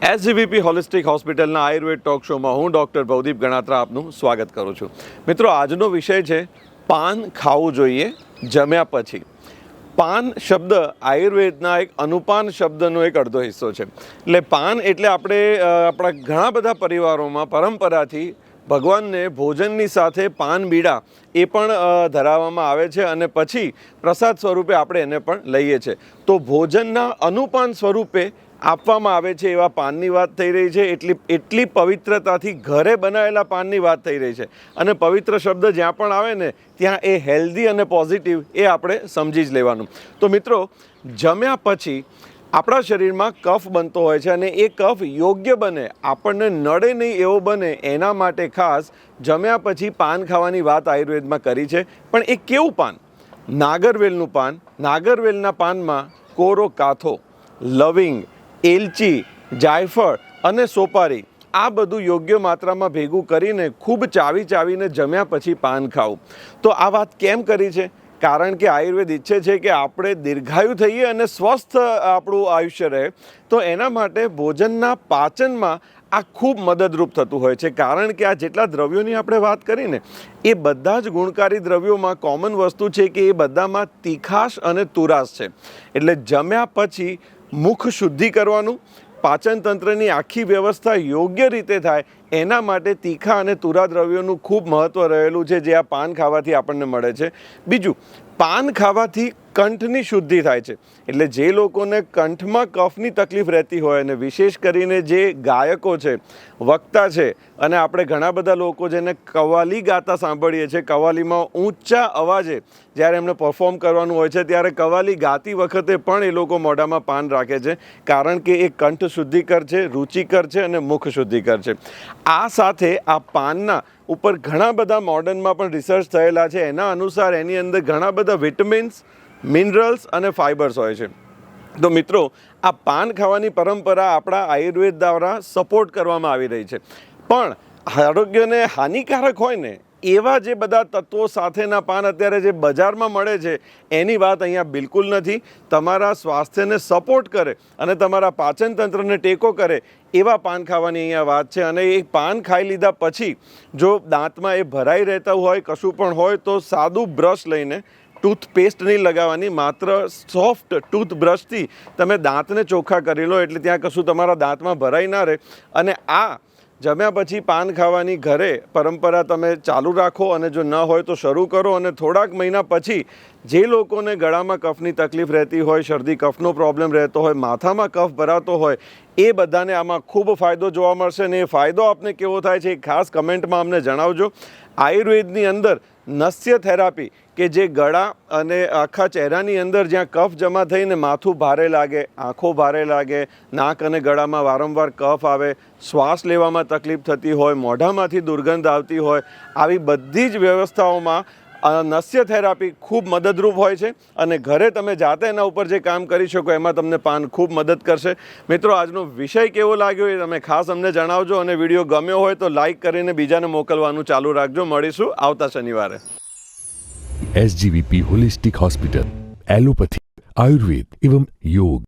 SGVP holistic હોસ્પિટલના Ayurveda talk શોમાં હું ડૉક્ટર ભવદીપ ગણાત્રા આપનું સ્વાગત કરું છું. મિત્રો, આજનો વિષય છે પાન ખાવું જોઈએ જમ્યા પછી. પાન શબ્દ આયુર્વેદના એક અનુપાન શબ્દનો એક અડધો હિસ્સો છે. એટલે પાન એટલે આપણે આપણા ઘણા બધા પરિવારોમાં પરંપરાથી ભગવાનને ભોજનની સાથે પાન બીડા એ પણ ધરાવવામાં આવે છે અને પછી પ્રસાદ સ્વરૂપે આપણે એને પણ લઈએ છીએ. તો ભોજનના અનુપાન સ્વરૂપે આપવામાં આવે છે એવા પાનની વાત થઈ રહી છે. એટલી પવિત્રતાથી ઘરે બનાવેલા પાનની વાત થઈ રહી છે. અને પવિત્ર શબ્દ જ્યાં પણ આવે ને ત્યાં એ હેલ્ધી અને પોઝિટિવ એ આપણે સમજી જ લેવાનું. તો મિત્રો, જમ્યા પછી આપણા શરીરમાં કફ બનતો હોય છે અને એ કફ યોગ્ય બને, આપણને નડે નહીં એવો બને, એના માટે ખાસ જમ્યા પછી પાન ખાવાની વાત આયુર્વેદમાં કરી છે. પણ એ કેવું પાન? નાગરવેલનું પાન. નાગરવેલના પાનમાં કોરો કાથો, લવિંગ, એલચી, જાયફળ અને સોપારી આ બધું યોગ્ય માત્રામાં ભેગું કરીને ખૂબ ચાવીને જમ્યા પછી પાન ખાવું. તો આ વાત કેમ કરી છે? કારણ કે આયુર્વેદ ઈચ્છે છે કે આપણે દીર્ઘાયુ થઈએ અને સ્વસ્થ આપણું આયુષ્ય રહે. તો એના માટે ભોજનના પાચનમાં આ ખૂબ મદદરૂપ થતું હોય છે. કારણ કે આ જેટલા દ્રવ્યોની આપણે વાત કરીને એ બધા જ ગુણકારી દ્રવ્યોમાં કોમન વસ્તુ છે કે એ બધામાં તીખાશ અને તુરાશ છે. એટલે જમ્યા પછી મુખ શુદ્ધિ કરવાનું, પાચન તંત્રની આખી વ્યવસ્થા યોગ્ય રીતે થાય એના માટે તીખા અને તુરા દ્રવ્યોનું ખૂબ મહત્ત્વ રહેલું છે, જે આ પાન ખાવાથી આપણને મળે છે. બીજું, પાન ખાવાથી કંઠની શુદ્ધિ થાય છે. એટલે જે લોકોને કંઠમાં કફની તકલીફ રહેતી હોય અને વિશેષ કરીને જે ગાયકો છે, વક્તા છે, અને આપણે ઘણા બધા લોકો જેને કવ્વાલી ગાતા સાંભળીએ છીએ, કવ્વાલીમાં ઊંચા અવાજે જ્યારે એમને પરફોર્મ કરવાનું હોય છે ત્યારે કવ્વાલી ગાતી વખતે પણ એ લોકો મોઢામાં પાન રાખે છે. કારણ કે એ કંઠ શુદ્ધિકર છે, રુચિકર છે અને મુખ શુદ્ધિકર છે. આ સાથે આ પાનના ઉપર ઘણા બધા મોડર્નમાં પણ રિસર્ચ થયેલા છે. એના અનુસાર એની અંદર ઘણા બધા વિટામિન્સ, મિનરલ્સ અને ફાઇબર્સ હોય છે. તો મિત્રો, આ પાન ખાવાની પરંપરા આપણા આયુર્વેદ દ્વારા સપોર્ટ કરવામાં આવી રહી છે. પણ આરોગ્યને હાનિકારક હોય ને એવા જે બધા તત્વો સાથેના પાન અત્યારે જે બજારમાં મળે છે એની વાત અહીંયા બિલકુલ નથી. તમારા સ્વાસ્થ્યને સપોર્ટ કરે અને તમારા પાચન તંત્રને ટેકો કરે એવા પાન ખાવાની અહીંયા વાત છે. અને એ પાન ખાઈ લીધા પછી જો દાંતમાં એ ભરાઈ રહેતા હોય, કશું પણ હોય, તો સાદું બ્રશ લઈને, ટૂથપેસ્ટ નહીં લગાવવાની, માત્ર સોફ્ટ ટૂથબ્રશથી તમે દાંતને ચોખ્ખા કરી લો એટલે ત્યાં કશું તમારા દાંતમાં ભરાઈ ના રહે. અને આ જમ્યા પછી પાન ખાવાની ઘરે પરંપરા તમે ચાલુ રાખો અને જો ન હોય તો શરૂ કરો. અને થોડાક મહિના પછી જે લોકોને ગળામાં કફની તકલીફ રહેતી હોય, શરદી કફનો પ્રોબ્લેમ રહેતો હોય, માથામાં કફ ભરાતો હોય, એ બધાને આમાં ખૂબ ફાયદો જોવા મળશે. અને એ ફાયદો આપને કેવો થાય છે એ ખાસ કમેન્ટમાં અમને જણાવજો. આયુર્વેદની અંદર નસ્ય થેરાપી કે જે ગળા અને આખા ચહેરાની અંદર જ્યાં કફ જમા થઈને માથું ભારે લાગે, આંખો ભારે લાગે, નાક અને ગળામાં વારંવાર કફ આવે, શ્વાસ લેવામાં તકલીફ થતી હોય, મોઢામાંથી દુર્ગંધ આવતી હોય, આવી બધી જ વ્યવસ્થાઓમાં નસ્ય થેરાપી ખૂબ મદદરૂપ હોય છે. અને ઘરે તમે જાતે એના ઉપર જે કામ કરી શકો એમાં તમને પાન ખૂબ મદદ કરશે. મિત્રો, આજનો વિષય કેવો લાગ્યો એ તમે ખાસ અમને જણાવજો. અને વિડીયો ગમ્યો હોય તો લાઈક કરીને બીજાને મોકલવાનું ચાલુ રાખજો. મળીશું આવતા શનિવારે. SGVP holistic hospital, allopathy, Ayurveda एवं योग.